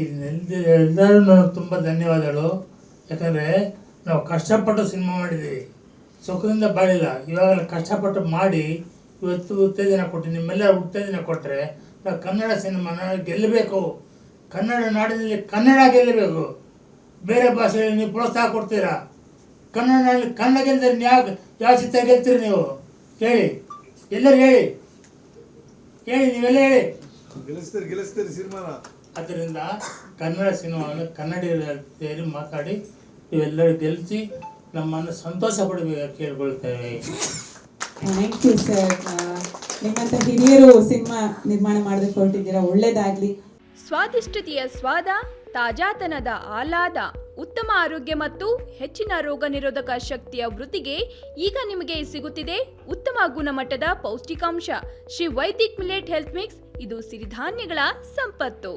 ಎಲ್ಲರೂ ನನಗೆ ತುಂಬ ಧನ್ಯವಾದಗಳು. ಯಾಕಂದರೆ ನಾವು ಕಷ್ಟಪಟ್ಟು ಸಿನಿಮಾ ಮಾಡಿದ್ದೀವಿ, ಸುಖದಿಂದ ಬಾಳಿಲ್ಲ. ಇವಾಗೆಲ್ಲ ಕಷ್ಟಪಟ್ಟು ಮಾಡಿ ಇವತ್ತು ಉತ್ತೇಜನ ಕೊಟ್ಟು ನಿಮ್ಮೆಲ್ಲರೂ ಉತ್ತೇಜನ ಕೊಟ್ಟರೆ ನಾವು ಕನ್ನಡ ಸಿನಿಮಾನ ಗೆಲ್ಲಬೇಕು. ಕನ್ನಡ ನಾಡಿನಲ್ಲಿ ಕನ್ನಡ ಗೆಲ್ಲಬೇಕು. ಬೇರೆ ಭಾಷೆಯಲ್ಲಿ ನೀವು ಪ್ರೋತ್ಸಾಹ ಕೊಡ್ತೀರಾ, ಕನ್ನಡ ಗೆಲ್ತೀರಿ. ಯಾವ ಚಿತ್ರ ಗೆಲ್ತೀರಿ ನೀವು ಹೇಳಿ, ಎಲ್ಲರೂ ಹೇಳಿ ನೀವೆಲ್ಲ ಹೇಳಿ. ಗೆಲ್ಲಿಸ್ತೀರಿ ಸಿನಿಮಾನ. ಅದರಿಂದ ಕನ್ನಡ ಸಿನಿಮಾವನ್ನು ಕನ್ನಡಿಗರ ಸೇರಿ ಮಾತಾಡಿ ನೀವೆಲ್ಲರೂ ಗೆಲ್ಲಿಸಿ ನಮ್ಮನ್ನು ಸಂತೋಷ ಪಡಬೇಕು ಕೇಳ್ಕೊಳ್ತೇವೆ. Thank you sir. ನಿಮ್ಮಂಥ ಹಿರಿಯರು ಸಿನಿಮಾ ನಿರ್ಮಾಣ ಮಾಡೋದಕ್ಕೆ ಹೊರಟಿದ್ದೀರಾ, ಒಳ್ಳೇದಾಗಲಿ. ಸ್ವಾದಿಷ್ಟತೆಯ ಸ್ವಾದ, ತಾಜಾತನದ ಆಹ್ಲಾದ, ಉತ್ತಮ ಆರೋಗ್ಯ ಮತ್ತು ಹೆಚ್ಚಿನ ರೋಗ ನಿರೋಧಕ ಶಕ್ತಿಯ ವೃದ್ಧಿಗೆ ಈಗ ನಿಮಗೆ ಸಿಗುತ್ತಿದೆ ಉತ್ತಮ ಗುಣಮಟ್ಟದ ಪೌಷ್ಟಿಕಾಂಶ Shri Vaidik millet health mix. ಇದು ಸಿರಿಧಾನ್ಯಗಳ ಸಂಪತ್ತು.